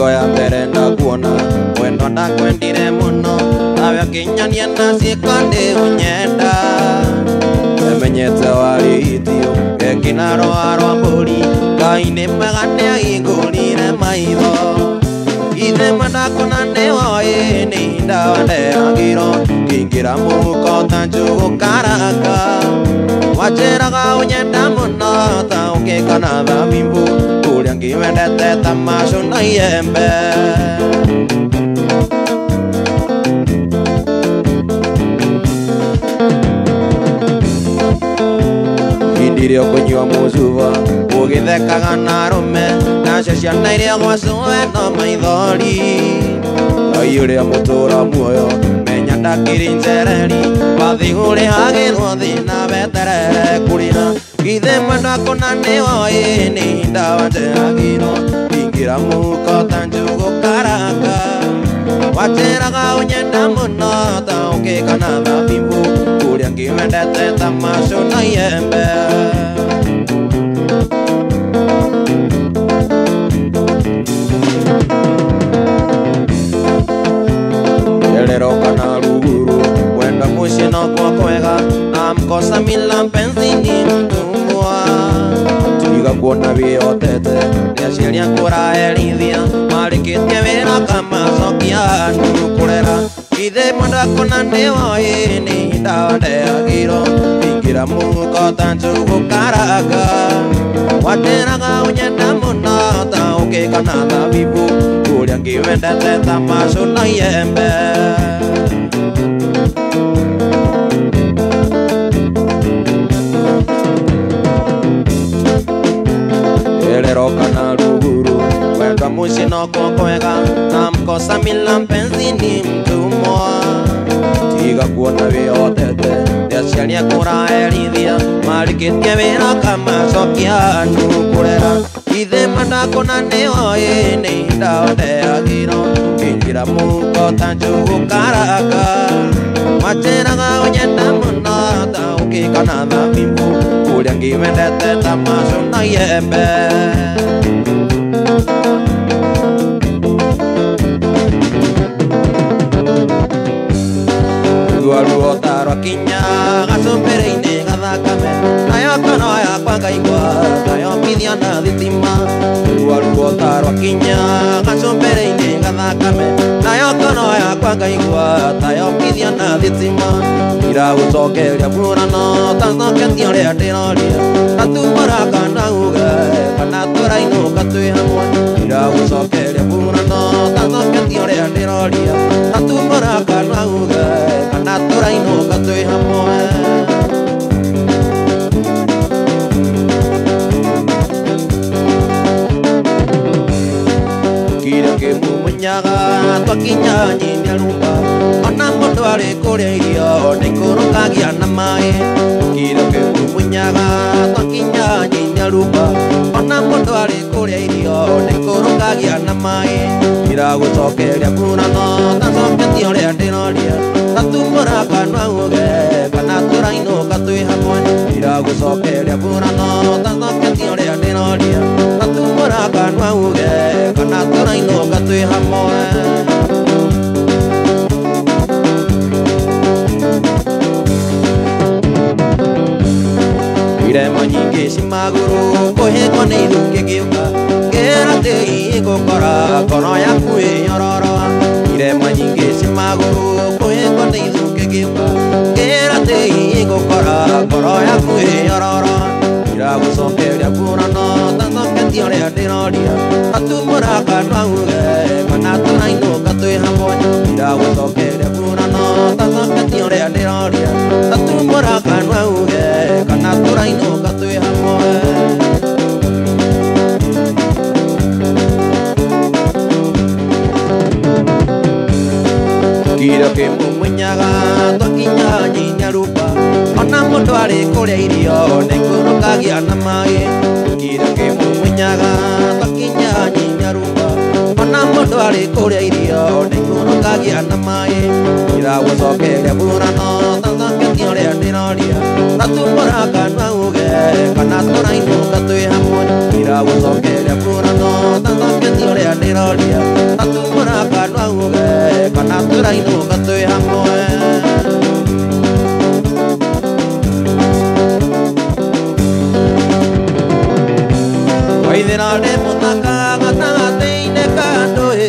Hingo ya mbere ndakuona wendo ndakwendire muno nawe kinyania na sikonde unyenda emenyete waritio ekina rwa mburi kaine magane agingurire maitho ithe mandakona ndewoe ni ndawa nderagiro ngingira muhuko ta njugu karaka wacheraga unyenda muno ta ukikana thabimbu kuria ngiwendete ta macu na iembe Indirio kunyua mucuba ugithekaga na arume nacio ciana iria gwacuwe no maithori Ngai uria mutura muoyo menya ndakiri njereri wathi urihagirwo thina weterere kurira ithe mwendakona niwoĩ ni ndawa njeragirwo ingira muhuko ta njugu karaka wacheraga unyenda muno ta ukikana thabimbu kuria ngiwendete ta macu na iembe Elero kana ruguru wenda muci no kwa kwega namkosa mila mpenzi ni mtumwa tiga kuona viotete niaciaria kuraherithia marikitie wira kamacokia nukurera ithe mwendakona niwoĩ ni ndawa ndeagirwo ingira muhuko ta njugu karaka wateraga unyenda muno ta ukikana thabimbu kuria ngiwendete ta macu na iembe Elero kana ruguru wenda muci no kwa kwega namkosa mila mpenzi ni mtumwa tiga kuona viotete niaciaria kuraherithia marikitie wira kamacokia nukurera ithe mandakona niwoĩ ni ndawa ndeagirwo ngingira muhuko ta njugu karaka wacheraga unyenda muno ta ukikana thabimbu kuria ngiwendete ta macu na iembe Ruo tarwa kinya gacumbĩrĩ-inĩ gathakame nayo kono yakwa ngaigua nayo mithia na thitima ruo tarwa kinya gacumbĩrĩ-inĩ gathakame nayo kono yakwa ngaigua tayo mithia na thitima iragũcokeria burano tacoketie ũrĩa ndĩroria tatumũra kana uge kana tũrainũka twĩ hamwe iragũcokeria burano tacoketie ũrĩa ndĩroria tatumũra kana uge kana tũrainũka twĩ hamwe kĩrĩa kĩmumunyaga twakinya nyinia rumba ona mũndũ arĩ kũrĩa irio nĩikũrũkagia na maĩ kĩrĩa kĩmumunyaga twakinya nyinia rumba ona mũndũ arĩ kũrĩa irio nĩikũrũkagia na maĩ iragũcokeria burano tacoketie ũrĩa ndĩroria tatumũra kana uge kana tũrainũka twĩ hamwe iragũcokeria burano tacoketie ũrĩa ndĩroria tatumũra kana uge kana tũrainũka twĩ hamwe irema nyingĩ cimagũrũ kũhĩngwo nĩ ithũngĩ ngĩũka ngĩra tĩri gũkora ngoro yaku ĩnyororoa irema nyingĩ cimagũrũ kũhĩngwo nĩ ithũngĩ ngĩũka ngĩra tĩri gũkora ngoro yaku ĩnyororoa iragũcokeria burano tacoketie ũrĩa ndĩroria tatumũra kana uge kana tũrainũka twĩ hamwe iragũcokeria burano tacoketie ũrĩa ndĩroria tatumũra kana uge kana tũrainũka twĩ hamwe kĩrĩa kĩmumunyaga twakinya nyinia rumba ona mũndũ arĩ kũrĩa irio nĩikũrũkagia na maĩ kĩrĩa kĩmumunyaga twakinya nyinia rumba ona mũndũ arĩ kũrĩa irio nĩikũrũkagia na maĩ iragũcokeria burano tacoketie ũrĩa ndĩroria tatumũra kana uge kana tũrainũka twĩ hamwe iragũcokeria burano tacoketie ũrĩa riroria tatumura kanwa uge kana turaino katwe hamwe Waithira de mutaka gatagatĩ-inĩ ka ndũĩ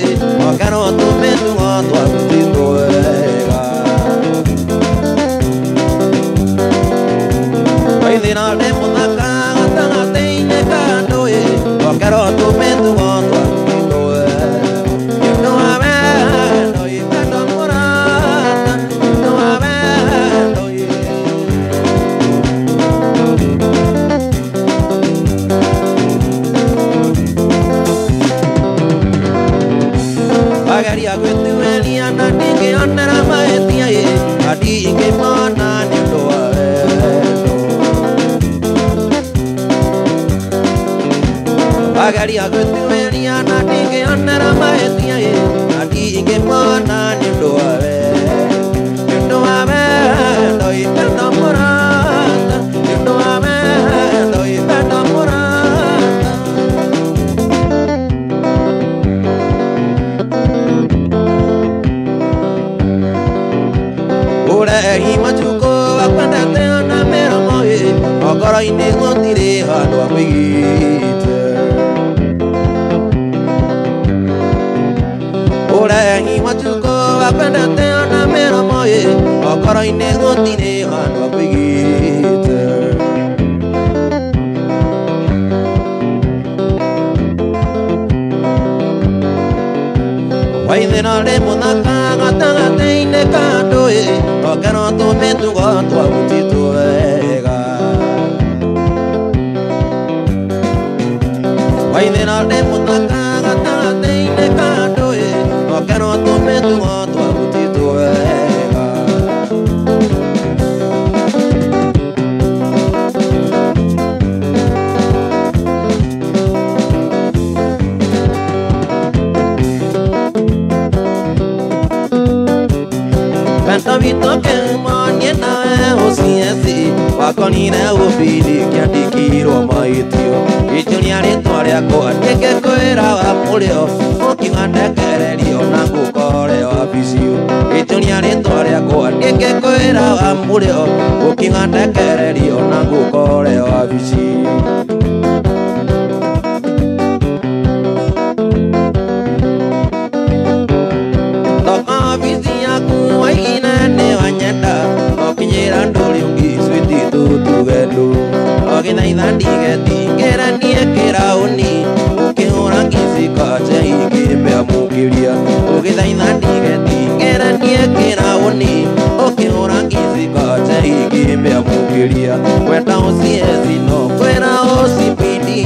okerwo tũmĩtugo twagũtitwo wega Waithira de mutaka gatagatĩ-inĩ ka ndũĩ okerwo tũmĩtugo twagũtitwo wega Nĩũndũ wa wendo wendo mũrata nĩũndũ wa wendo Ageria gwĩtuĩria na ndingĩonera mahĩtia na ndingĩmona nĩ ũndũ wa wendo Ageria gwĩtuĩria na ndingĩonera mahĩtia na ndingĩmona nĩ ũndũ wa wendo Nĩ ũndũ wa wendo wendo mũrata nĩ ũndũ wa wendo wendo mũrata Urehi machuko wakwendete ona mĩromo ngoro-inĩ gũtirĩ handũ ha kũigĩte Urehi machuko wakwendete ona mĩromo ngoro-inĩ gũtirĩ handũ ha kũigĩte Waithira de mũthaka gatagatĩ-inĩ ka ndũĩ okerwo tũmĩtugo twagũtitwo wega Waithira de mũthaka gatagatĩ-inĩ ka ndũĩ okerwo tũmĩtugo twagũtitwo wega Vento vitoke mwanie nawe usiesi wakonire ubili kiandikirwo mahĩtio Ijuria rĩtwa rĩakwa ndĩngĩkwĩra wa mũrĩo ũkĩngandekererio na ngũkore wabicio Ijuria rĩtwa rĩakwa ndĩngĩkwĩra wa mũrĩo ũkĩngandekererio na ngũkore wabicio Okinyĩra ndũrĩ ũngĩ switi tũtũgendo Ogithaitha ndigetingĩranie kĩraũni Ũkĩhũra ngicika ingĩmbe amũkĩria Ogithaitha ndigetingĩranie kĩraũni Ũkĩhũra ngicika ingĩmbe amũkĩria Wenda ũcieci no kwĩra ũcipindi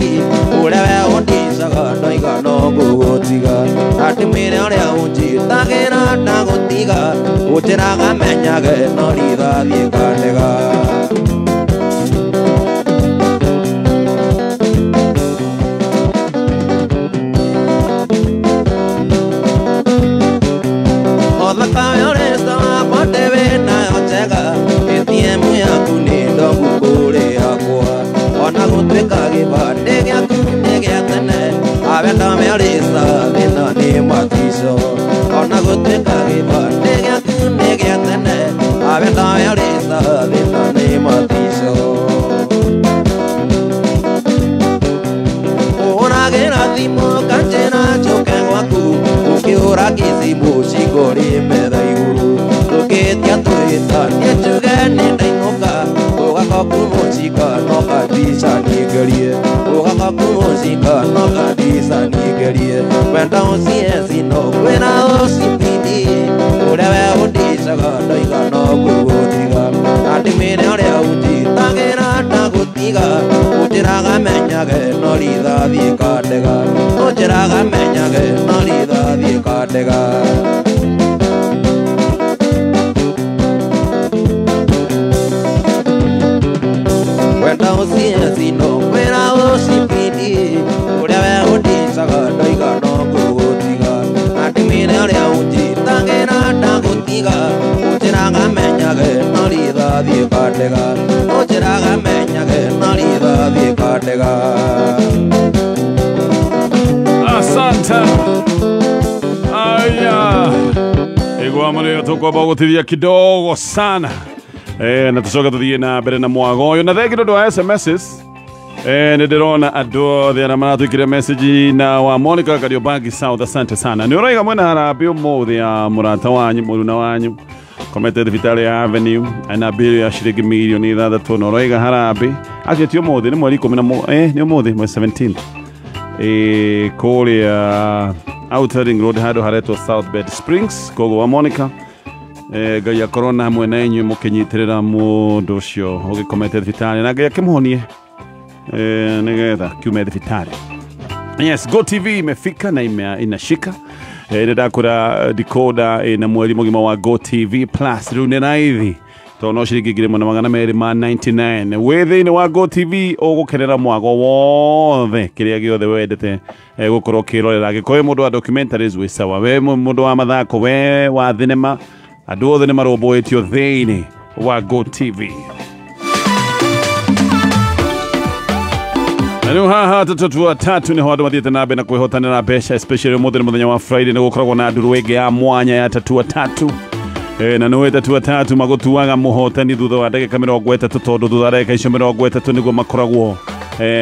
Ũrĩa we ũndicaga ndoiga no ngũgũtiga Na ndĩmwĩre ũrĩa ũnjĩtagĩra ndagũtiga Ũnjĩraga menyage no rithathiĩ ngandega Othakawe ũrĩca wakwa ndĩwĩ nayo njega ATM yaku nĩ ndogu kũrĩ yakwa Ona gũtuĩka gĩbandĩ gĩaku nĩ gĩa tene Awenda mĩarĩca thĩna nĩ matico Ona gũtuĩka gĩbandĩ gĩaku nĩ gĩa tene Awenda mĩarĩca thĩna nĩ matico Ũhũragĩra thimũ kanjĩra njoke gwaku Ũkĩhũra gĩthimũ cingũrĩ metha igũrũ Tũkĩtia twĩtanie njuge nĩ ndainũka Ũgakoku mũcika no kandica nĩngerie Ũgakoku mũcika no kandica nĩngerie Wenda ũcieci no kwĩra ũcipindi Ũrĩa we ũndicaga ndoiga no ngũgũtiga Na ndĩmwĩre ũrĩa ũnjĩtagĩra ndagũtiga Ũnjĩraga menyage no rithathiĩ ngandega Ũnjĩraga menyage no rithathiĩ ngandega Wenda ũcieci no kwĩra ũcipindi Ũrĩa we ũndicaga ndoiga no ngũgũtiga Na ndĩmwĩre ũrĩa ũnjĩtagĩra ndagũtiga Ũnjĩraga menyage no rithathiĩ ngandega Ũnjĩraga menyage no rithathiĩ ngandega Asante. Aya. Ego amane toko bagotithia kidogo sana. Na tucoka tuthie na mbere na mwago uyu na thengio ndu wa SMSs. Nĩ ndĩrona andũ othe arĩa maratwĩkĩra message na wa Monica Kariobangi South, asante sana. Nĩ ũraiga mwena harambĩ ũmũthĩ ya mũrata wanyu mũruna wanyu komete thibitarĩ ya Avenue ana bill ya ciringi mirioni 6 na ũraiga harambĩ akĩtio ũmũthĩ nĩ mweri 10 nĩ ũmũthĩ mweri 17 kũrĩa Outer Ring Road handũ haretwo South Bed Springs koguo wa Monica Ngai akorwo na hamwe na inyuĩ mũkĩnyitĩrĩra mũndũ ũcio ũgĩkomete thibitarĩ na Ngai akĩmũhonie nigetha kiume thibitarĩ. Yes, Go TV imefika na inashika. Ndakura decoder na mweri mugima wa Go TV Plus rĩu nĩ raithi tondũ no ciringi 299 wĩthĩ-inĩ wa Go TV ũgũkenera mwago wothe kĩrĩa gĩothe wendete gũkorwo ũkĩrorera angĩkorwo mũndũ wa documentaries wĩ sawa we mũndũ wa mathako we wa thinema andũ othe nĩ marũmbũĩtio thĩinĩ wa Go TV. Nanu haha tatu tatu ni hwadu mathiete na mbere na kwĩhotanĩra mbeca, especially mũthenya mũthenya wa Friday nĩ gũkoragwo na nduru ĩngĩ ya mwanya ya tatu na nĩ tatu magutuaga mũhotani thutha wa ndagĩka 30 tondũ thutha wa ndagĩka icio 30 nĩguo makoragwo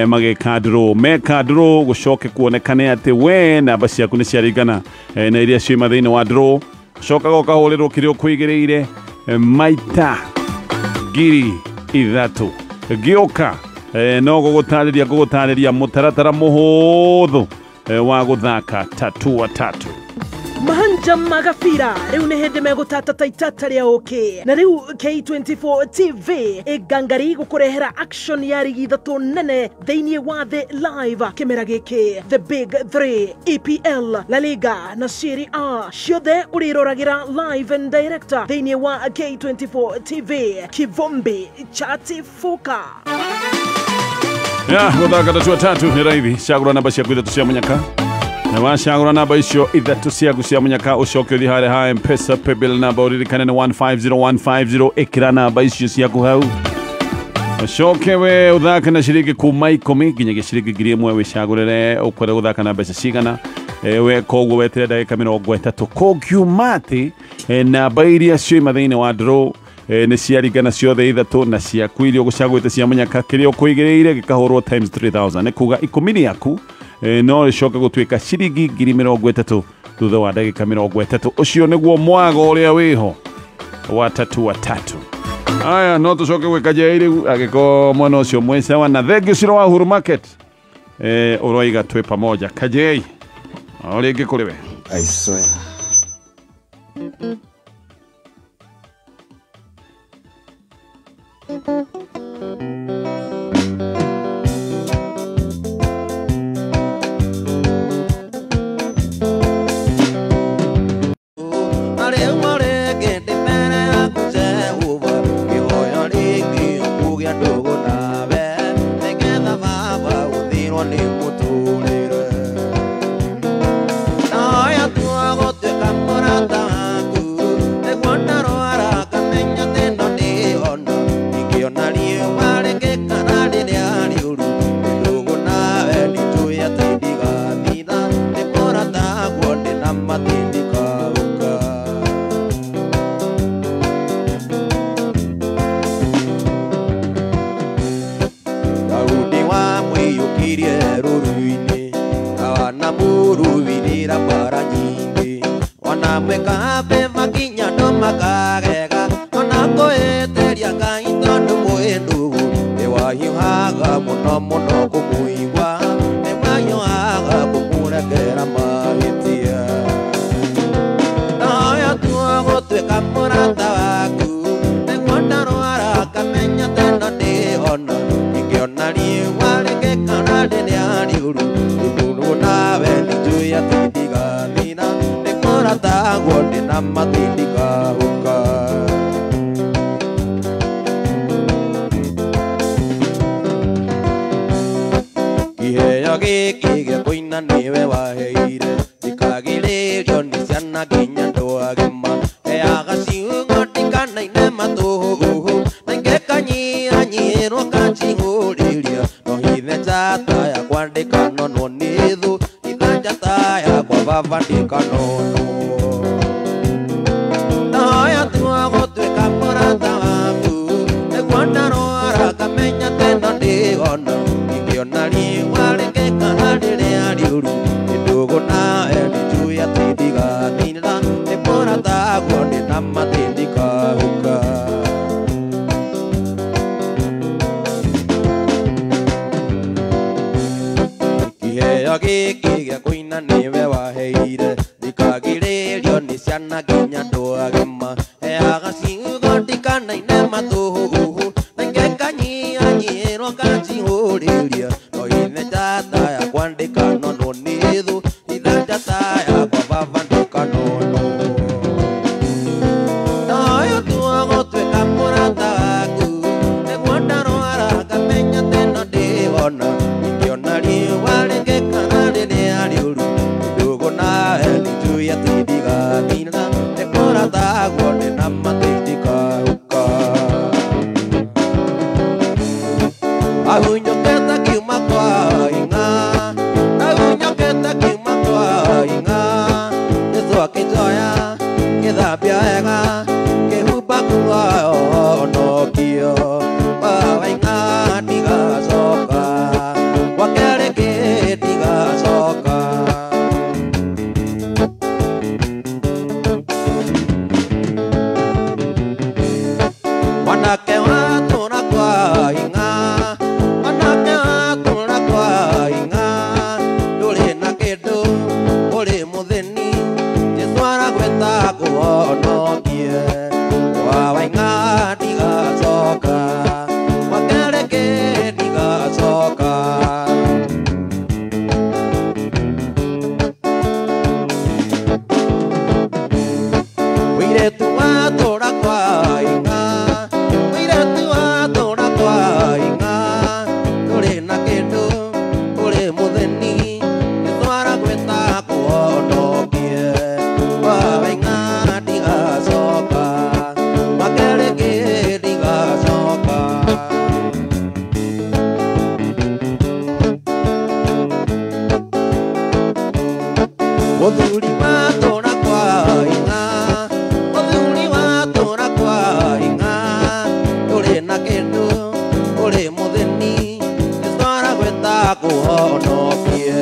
magĩka nduru meka nduru gũcoke kuonekane atĩ we namba ciaku nĩ ciaringana na iria ciuma thĩinĩ wa nduru cokaga ũkahũrĩrwo kĩrĩa ũkwĩgĩrĩire maita ngiri 3 gĩoka no gũgũtarĩria mũtaratara mũhũthũ wa gũthaka tatu. Mahanja magabira riu nĩ hĩndĩ megũtata itata rĩa ũkĩ na riu K24 TV ĩngangari gũkũrehera action ya rigi ithatũ nene thĩinĩ wa The Live kĩmera gĩkĩ The Big 3 EPL La Liga na Serie A ciothe ũrĩroragĩra live and director thĩinĩ wa K24 TV kivombi chatifuka. Ya, gũthaka tatu nĩ raithi cagũra namba ciaku ithatũ cia mũnyaka na wacagũra namba icio ithatũ ciaku cia mũnyaka ũcoke ũthiĩ harĩa ha M-Pesa paybill namba ũririkane nĩ 150150 ĩkĩra namba icio ciaku hau ũcoke we ũthake na ciringi kuma 10 nginyagia ciringi 1000 wĩcagũrĩre ũkwenda gũthaka na mbeca cigana we koguo wetere ndagĩka 30 kũngiuma atĩ namba iria cioima thĩinĩ wa draw nĩ ciaringana ciothe ithatũ na ciaku iria ũgũcagũrĩte cia mũnyaka kĩrĩa ũkwĩgĩrĩire gĩkahũrwo times 3000 nĩ kuga 10 yaku no rĩcoka gũtuĩka ciringi 30,000 thutha wa ndagĩka 30 ũcio nĩguo mwago ũrĩa wĩho wa tatu. Aya no tũcoke gwĩka njĩra rĩu agĩkorwo mwena ũcio mwĩ sawa na thengio ciro wa Uhuru Market ũroiga twĩ pamoja kajei o rĩngĩ kũrĩ we I swear. no hithe njata ya kwandĩka no nĩthũ itha njata vavandika nono Naya tua gũtuĩka mũrata waku nĩguo ndarwara ngamenya teno ndigona ingĩona riũa rĩngĩkana rĩrĩa rĩũru nĩndũgũ nawe nĩnjũĩ atĩ ndigathira nĩ mũrata guo ndĩ na mathĩ ndikahuka kĩheo gĩkĩ gĩa kũina nĩwe waheire ndikagirĩrio nĩ ciana nginya andũ agima heaga ciugo ndikanaine matũhũhũ na ngekanyihanyihĩrwo ngacihũrĩria no ine njata yakwa ndĩkanonwo nĩ thũ itha njata yakwa baba ndĩkanonwo noyo tua gũtuĩka mũrata waku nĩguo ndarwara ngamenya teno ndĩgona ingĩona riũa rĩngĩkana rĩrĩa rĩũru nĩndũgũ nawe nĩnjũĩ atĩ ndigathira nĩ mũrata guo ndĩ na mathĩ ndikahuka ahunyũkĩte kiuma kwa ing'a ahunyũkĩte kiuma kwa ing'a gĩthũa kĩnjoya gĩthambia wega kĩhumba nguo nokio wawa ing'a ndigacoka gwa kerĩ ndigacoka mwanake watũra kwa ing'a mwanake watũra kwa ing'a ndũrĩ na kĩndũ ũrĩ mũthĩni Jesũ aragwĩta kũhonokie wawa ing'a ndigacoka gwa kerĩ ndigacoka mũirĩtu watũra kwa ing'a mũirĩtu watũra kwa ing'a ndũrĩ na kĩndũ ũrĩ mũthĩni Jesũ aragwĩta kũhonokie wawa ing'a ndigacoka gwa kerĩ ndigacoka mũthuri watũra kwa ing'a mũthuri watũra kwa ing'a ndũrĩ na kĩndũ ũrĩ mũthĩni Jesũ aragwĩta kũhonokie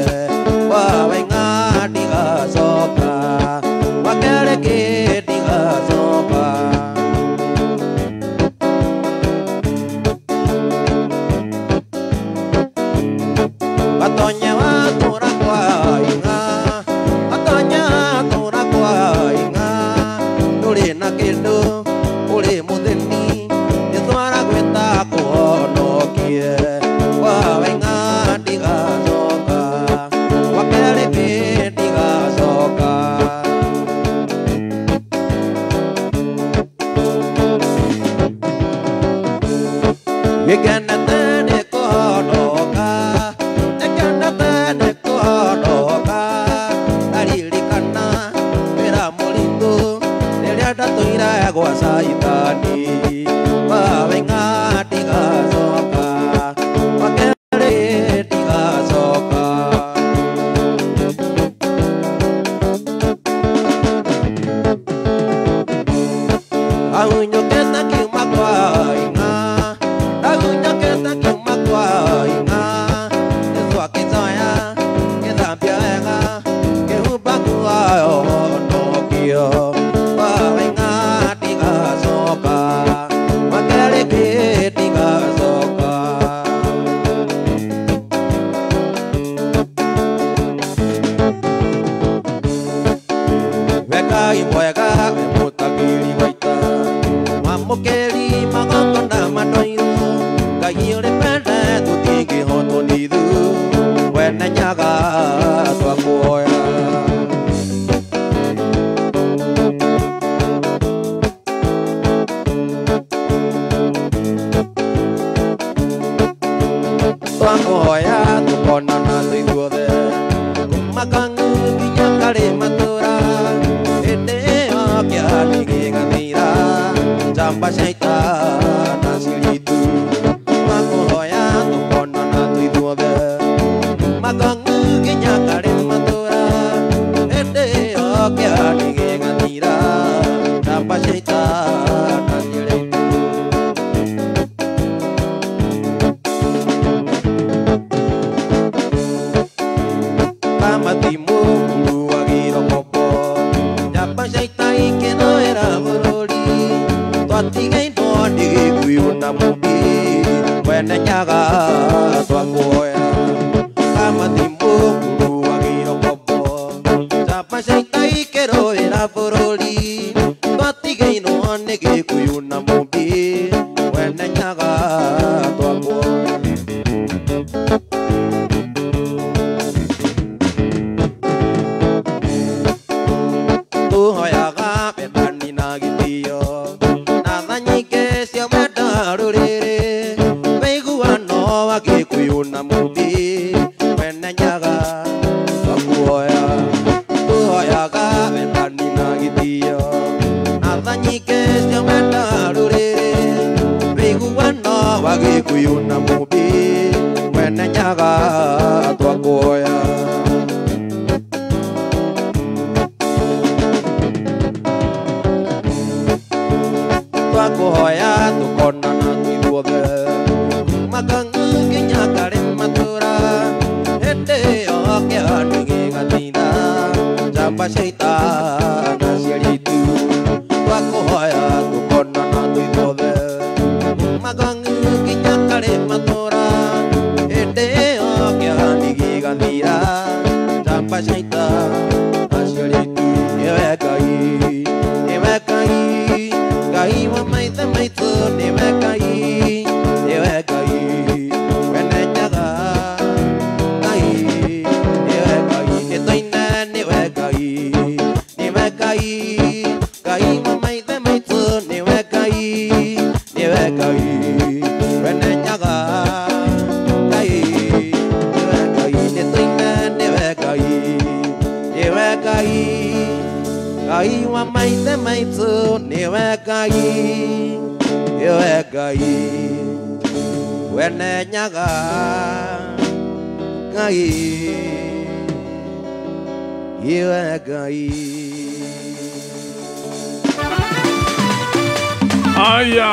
wawa ing'a ndigacoka gwa kerĩ ndigacoka Gatonye watũra kwa ing'a Gatonye watũra kwa ing'a ndũrĩ na kĩndũ ũrĩ mũthĩni Jesũ aragwĩta kũhonokie wawa ing'a ndigacoka gwa kerĩ ndigacoka gĩkenete nĩ kũhonoka gĩkenete nĩ kũhonoka ndaririkana wĩra mũritũ rĩrĩa ndatũire gwa caitani wawa ing'a ndigacoka gwa kerĩ ndigacoka ahunyũkĩte kiuma kwa ing'a ahunyũkĩte kiuma kwa ing'a Jesũ akĩnjoya gĩthambia wega kĩhumba nguo nokio wawa ing'a ndigacoka gwa kerĩ ndigacoka Wekai mwega we mũtagĩri wa ita mwamũkĩri magongona mandoirũ Ngai ũrĩ mbere tũtingĩhotwo nĩ ithuĩ we nĩ nyaga twakuoya twakuoya tũkonana twĩ ithuothe kuma kangu nginya karĩ matũra hĩndĩ ĩyo kĩani gĩgathira njamba cia ita na ciritu twakuoya tũkonana twĩ ithuothe kuma kangu nginya karĩ matũra hĩndĩ Ngai kerũĩra bũrũri twatigainwo nĩ Gĩkũyũ na Mũmbi wene Nyaga twakwo tũhoyaga wendani na gĩtĩo na tha nyingĩ cia wenda rũrĩrĩ wĩiguano wa Gĩkũyũ na Mũmbi wene Nyaga twakuoya tũhoyaga wendani na gĩtĩo na tha nyingĩ cia wenda rũrĩrĩ wĩiguano wa Gĩkũyũ na Mũmbi wene Nyaga twakuoya twakuhoya tũkonana ithuothe makangu nginya karĩ matũra hĩndĩ ĩyo kĩhani gĩgathira njamba cia ita na aciari aitũ twakuhoya tũkonana ithuothe makangu nginya karĩ matũra hĩndĩ ĩyo kĩhani gĩgathira njamba cia ita na aciari aitũ nĩwe Ngai Ngai wa maithe maitũ nĩwe Ngai wene Nyaga Ngai nĩwe Ngai nĩtũine nĩwe Ngai Ngai wa maithe maitũ nĩwe Ngai wene Nyaga Ngai nĩwe Ngai nĩtũine nĩwe Ngai Ngai wa maithe maitũ nĩwe Ngai wene Nyaga Ngai nĩwe Ngai. Aya.